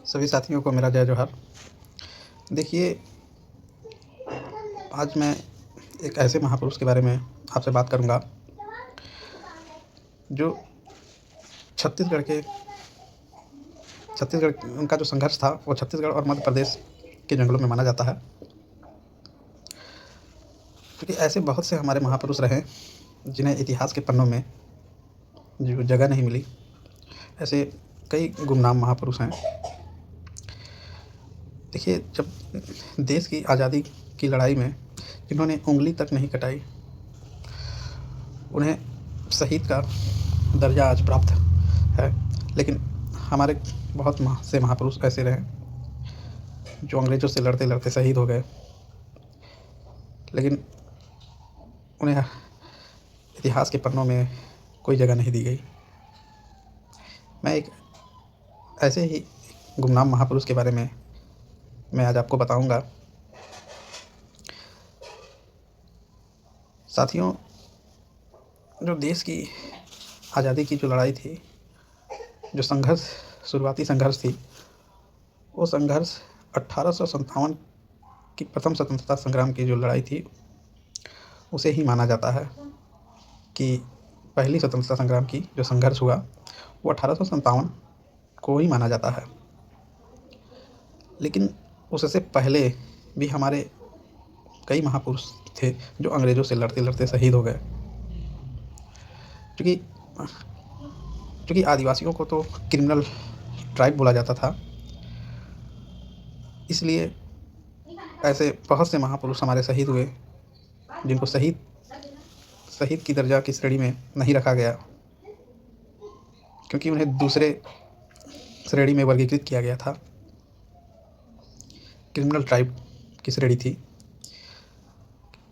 सभी साथियों को मेरा जय जोहार। देखिए, आज मैं एक ऐसे महापुरुष के बारे में आपसे बात करूँगा जो छत्तीसगढ़ के छत्तीसगढ़ उनका जो संघर्ष था वो छत्तीसगढ़ और मध्य प्रदेश के जंगलों में माना जाता है। क्योंकि ऐसे बहुत से हमारे महापुरुष रहे जिन्हें इतिहास के पन्नों में जो जगह नहीं मिली। ऐसे कई गुमनाम महापुरुष हैं। देखिए, जब देश की आज़ादी की लड़ाई में जिन्होंने उँगली तक नहीं कटाई, उन्हें शहीद का दर्जा आज प्राप्त है। लेकिन हमारे बहुत से महापुरुष ऐसे रहे जो अंग्रेज़ों से लड़ते लड़ते शहीद हो गए, लेकिन उन्हें इतिहास के पन्नों में कोई जगह नहीं दी गई। मैं एक ऐसे ही गुमनाम महापुरुष के बारे में मैं आज आपको बताऊंगा। साथियों, जो देश की आज़ादी की जो लड़ाई थी, जो संघर्ष, शुरुआती संघर्ष थी, वो संघर्ष 1857 की प्रथम स्वतंत्रता संग्राम की जो लड़ाई थी उसे ही माना जाता है कि पहली स्वतंत्रता संग्राम की जो संघर्ष हुआ वो 1857 को ही माना जाता है। लेकिन उससे पहले भी हमारे कई महापुरुष थे जो अंग्रेज़ों से लड़ते लड़ते शहीद हो गए। क्योंकि आदिवासियों को तो क्रिमिनल ट्राइब बोला जाता था, इसलिए ऐसे बहुत से महापुरुष हमारे शहीद हुए जिनको शहीद की दर्जा की श्रेणी में नहीं रखा गया, क्योंकि उन्हें दूसरे श्रेणी में वर्गीकृत किया गया था। क्रिमिनल ट्राइब की श्रेणी थी।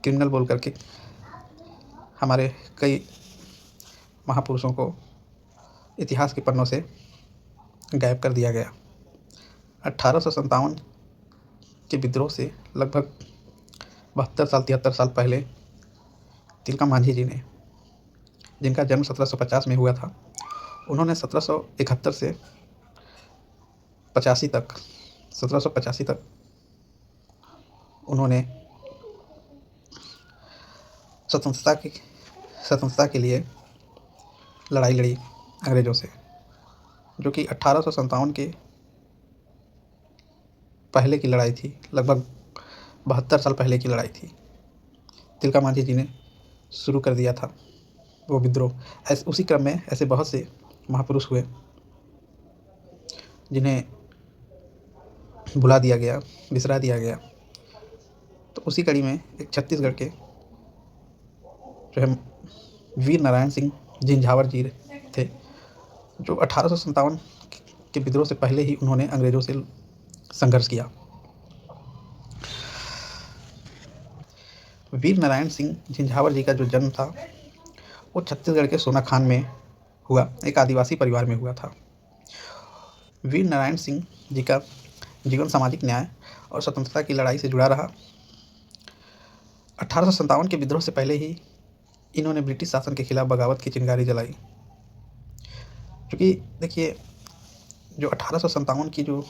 क्रिमिनल बोल करके हमारे कई महापुरुषों को इतिहास के पन्नों से गायब कर दिया गया। 1857 के विद्रोह से लगभग 73 साल पहले तिलका मांझी जी ने, जिनका जन्म 1750 में हुआ था, उन्होंने 1781 से 1785 तक उन्होंने स्वतंत्रता के लिए लड़ाई लड़ी अंग्रेज़ों से, जो कि 1857 के पहले की लड़ाई थी। लगभग 72 साल पहले की लड़ाई थी। तिलका मांझी जी ने शुरू कर दिया था वो विद्रोह। उसी क्रम में ऐसे बहुत से महापुरुष हुए जिन्हें भुला दिया गया, बिसरा दिया गया। तो उसी कड़ी में एक छत्तीसगढ़ के जो है वीर नारायण सिंह झिंझावर जी थे, जो 1857 के विद्रोह से पहले ही उन्होंने अंग्रेज़ों से संघर्ष किया। वीर नारायण सिंह झिंझावर जी का जो जन्म था वो छत्तीसगढ़ के सोनाखान में हुआ, एक आदिवासी परिवार में हुआ था। वीर नारायण सिंह जी का जीवन सामाजिक न्याय और स्वतंत्रता की लड़ाई से जुड़ा रहा। 1857 के विद्रोह से पहले ही इन्होंने ब्रिटिश शासन के खिलाफ बगावत की चिंगारी जलाई। क्योंकि देखिए, जो 1857 की जो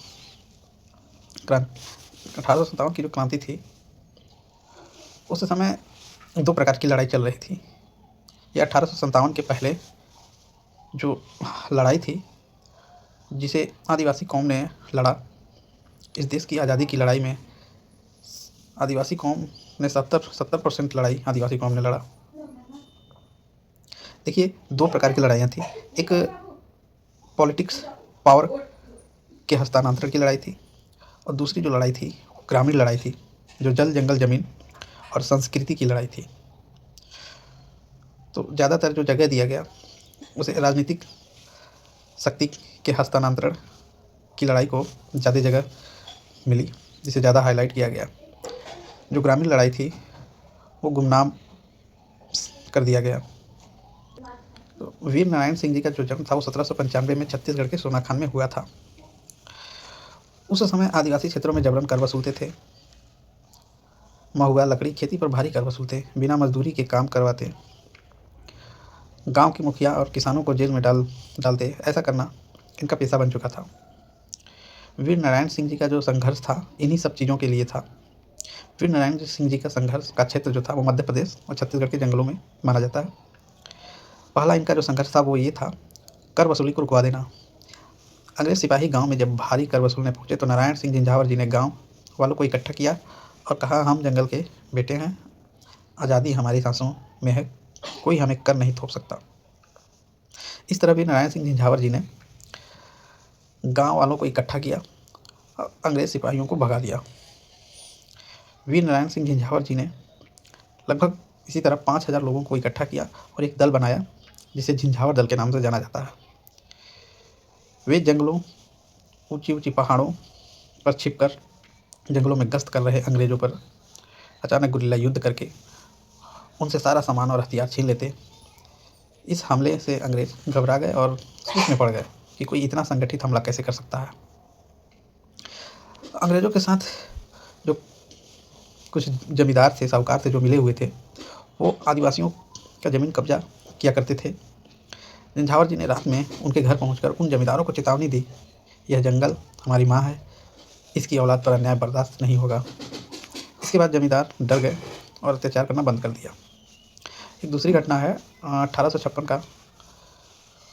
क्रांति थी, उस समय दो प्रकार की लड़ाई चल रही थी। ये 1857 के पहले जो लड़ाई थी, जिसे आदिवासी कौम ने लड़ा, इस देश की आज़ादी की लड़ाई में आदिवासी कौम ने 70% लड़ाई आदिवासी कौम ने लड़ा। देखिए, दो प्रकार की लड़ाइयाँ थी। एक पॉलिटिक्स, पावर के हस्तांतरण की लड़ाई थी, और दूसरी जो लड़ाई थी वो ग्रामीण लड़ाई थी, जो जल, जंगल, ज़मीन और संस्कृति की लड़ाई थी। तो ज़्यादातर जो जगह दिया गया उसे राजनीतिक शक्ति के हस्तांतरण की लड़ाई को ज़्यादा जगह मिली, जिसे ज़्यादा हाईलाइट किया गया। जो ग्रामीण लड़ाई थी वो गुमनाम कर दिया गया। तो वीर नारायण सिंह जी का जो जन्म था वो 1795 में छत्तीसगढ़ के सोनाखान में हुआ था। उस समय आदिवासी क्षेत्रों में जबरन कर वसूलते थे। महुआ, लकड़ी, खेती पर भारी कर वसूलते, बिना मजदूरी के काम करवाते, गांव के मुखिया और किसानों को जेल में डालते। ऐसा करना इनका पेशा बन चुका था। वीर नारायण सिंह जी का जो संघर्ष था इन्हीं सब चीज़ों के लिए था। वीर नारायण सिंह जी का संघर्ष का क्षेत्र जो था वो मध्य प्रदेश और छत्तीसगढ़ के जंगलों में माना जाता है। पहला इनका जो संघर्ष था वो ये था, कर वसूली को रुकवा देना। अंग्रेज सिपाही गांव में जब भारी कर वसूलने पहुंचे तो नारायण सिंह झंझावर जी ने गांव वालों को इकट्ठा किया और कहा, हम जंगल के बेटे हैं, आज़ादी हमारी सांसों में है, कोई हमें कर नहीं थोप सकता। इस तरह भी नारायण सिंह झंझावर जी ने गांव वालों को इकट्ठा किया और अंग्रेज सिपाहियों को भगा दिया। वीर नारायण सिंह झंझावर जी ने लगभग इसी तरह 5,000 लोगों को इकट्ठा किया और एक दल बनाया जिसे झंझावर दल के नाम से जाना जाता है। वे जंगलों, ऊंची ऊंची पहाड़ों पर छिपकर जंगलों में गश्त कर रहे अंग्रेजों पर अचानक गुरिल्ला युद्ध करके उनसे सारा सामान और हथियार छीन लेते। इस हमले से अंग्रेज घबरा गए और सोच में पड़ गए कि कोई इतना संगठित हमला कैसे कर सकता है। अंग्रेजों के साथ जो कुछ जमींदार थे, साहूकार थे जो मिले हुए थे, वो आदिवासियों का ज़मीन कब्जा किया करते थे। झंझावर जी ने रात में उनके घर पहुंचकर उन जमींदारों को चेतावनी दी, यह जंगल हमारी माँ है, इसकी औलाद पर अन्याय बर्दाश्त नहीं होगा। इसके बाद जमींदार डर गए और अत्याचार करना बंद कर दिया। एक दूसरी घटना है 1856 का,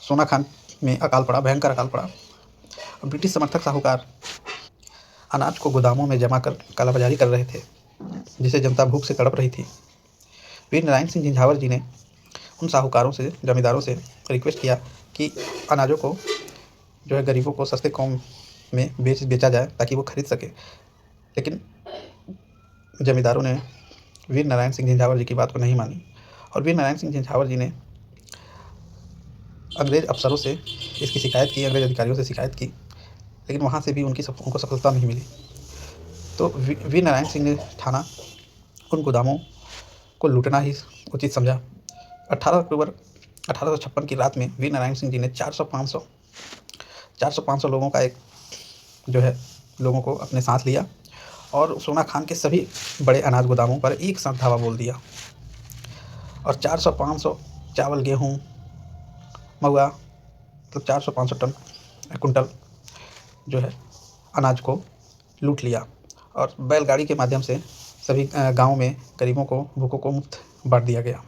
सोनाखान में अकाल पड़ा, भयंकर अकाल पड़ा। ब्रिटिश समर्थक साहूकार अनाज को गोदामों में जमा कर कालाबाजारी कर रहे थे, जिसे जनता भूख से तड़प रही थी। वीर नारायण सिंह झंझावर जी ने उन साहूकारों से, जमींदारों से रिक्वेस्ट किया कि अनाजों को जो है गरीबों को सस्ते कौम में बेचा जाए ताकि वो खरीद सके। लेकिन जमींदारों ने वीर नारायण सिंह झंझावर जी की बात को नहीं मानी और वीर नारायण सिंह झंझावर जी ने अंग्रेज अफसरों से इसकी शिकायत की, अंग्रेज अधिकारियों से शिकायत की, लेकिन वहाँ से भी उनको सफलता नहीं मिली। तो वीर नारायण सिंह ने ठाना उन गोदामों को लूटना ही उचित समझा। 18 अक्टूबर 1856 की रात में वीर नारायण सिंह जी ने 400-500 लोगों का एक जो है लोगों को अपने साथ लिया और सोनाखान के सभी बड़े अनाज गोदामों पर एक साथ धावा बोल दिया और 400-500 चावल, गेहूँ, महुआ, मतलब 400-500 टन कुंटल जो है अनाज को लूट लिया और बैलगाड़ी के माध्यम से सभी गाँव में गरीबों को, भूखों को मुफ्त बांट दिया गया।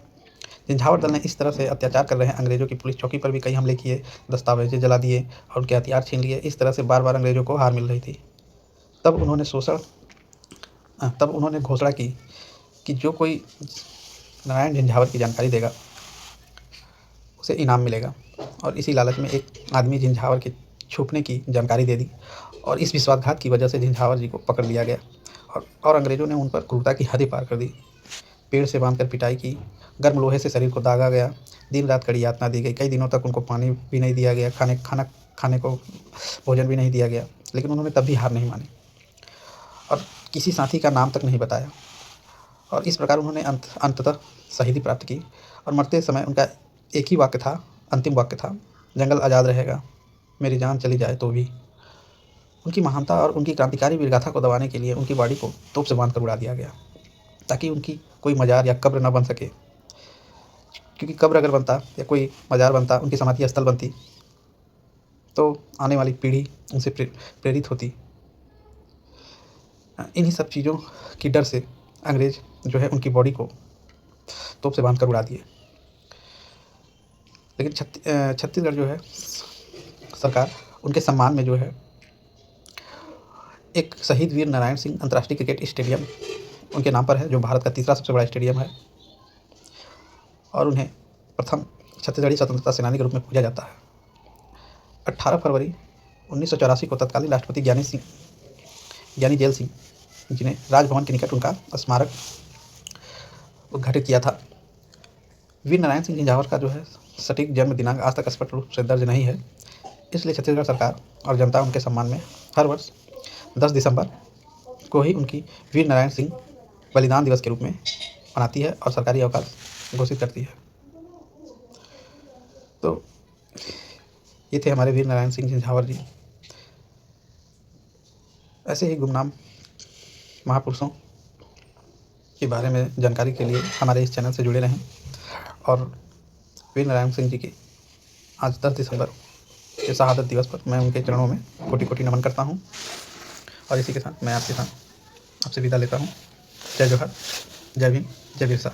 झंझावर दल ने इस तरह से अत्याचार कर रहे अंग्रेजों की पुलिस चौकी पर भी कई हमले किए, दस्तावेजें जला दिए और उनके हथियार छीन लिए। इस तरह से बार बार अंग्रेजों को हार मिल रही थी। तब उन्होंने घोषणा की कि जो कोई नारायण झंझावर की जानकारी देगा उसे इनाम मिलेगा और इसी लालच में एक आदमी झंझावर के छुपने की जानकारी दे दी और इस विश्वासघात की वजह से झंझावर जी को पकड़ लिया गया और अंग्रेजों ने उन पर क्रूरता की हदें पार कर दी। पेड़ से बांधकर पिटाई की, गर्म लोहे से शरीर को दागा गया, दिन रात कड़ी यातना दी गई, कई दिनों तक उनको पानी भी नहीं दिया गया, खाने को भोजन भी नहीं दिया गया, लेकिन उन्होंने तब भी हार नहीं मानी और किसी साथी का नाम तक नहीं बताया और इस प्रकार उन्होंने अंततः शहीदी प्राप्त की। और मरते समय उनका एक ही वाक्य था, अंतिम वाक्य था, जंगल आज़ाद रहेगा, मेरी जान चली जाए तो भी। उनकी महानता और उनकी क्रांतिकारी वीरगाथा को दबाने के लिए उनकी बॉडी को तोप से बांध कर उड़ा दिया गया ताकि उनकी कोई मज़ार या कब्र न बन सके, क्योंकि कब्र अगर बनता या कोई मज़ार बनता, उनकी समाधि स्थल बनती, तो आने वाली पीढ़ी उनसे प्रेरित होती। इन्हीं सब चीज़ों की डर से अंग्रेज जो है उनकी बॉडी को तोप से बांध कर उड़ा दिए। लेकिन छत्तीसगढ़ जो है सरकार उनके सम्मान में जो है एक शहीद वीर नारायण सिंह अंतर्राष्ट्रीय क्रिकेट स्टेडियम उनके नाम पर है, जो भारत का तीसरा सबसे बड़ा स्टेडियम है और उन्हें प्रथम छत्तीसगढ़ी स्वतंत्रता सेनानी के रूप में पूजा जाता है। 18 फरवरी 1984 को तत्कालीन राष्ट्रपति ज्ञानी जैल सिंह जी ने राजभवन के निकट उनका स्मारक उद्घाटित किया था। वीर नारायण सिंह झंझावर का जो है सटीक जन्म दिनांक आज तक स्पष्ट रूप से दर्ज नहीं है, इसलिए छत्तीसगढ़ सरकार और जनता उनके सम्मान में हर वर्ष 10 दिसंबर को ही उनकी वीर नारायण सिंह बलिदान दिवस के रूप में मनाती है और सरकारी अवकाश घोषित करती है। तो ये थे हमारे वीर नारायण सिंह झंझावर जी। ऐसे ही गुमनाम महापुरुषों के बारे में जानकारी के लिए हमारे इस चैनल से जुड़े रहें और वीर नारायण सिंह जी की आज 10 दिसंबर के शहादत दिवस पर मैं उनके चरणों में कोटि-कोटि नमन करता हूँ और इसी के साथ मैं आपसे विदा लेता हूँ। जय जोहार, जय भीम, जय बिरसा।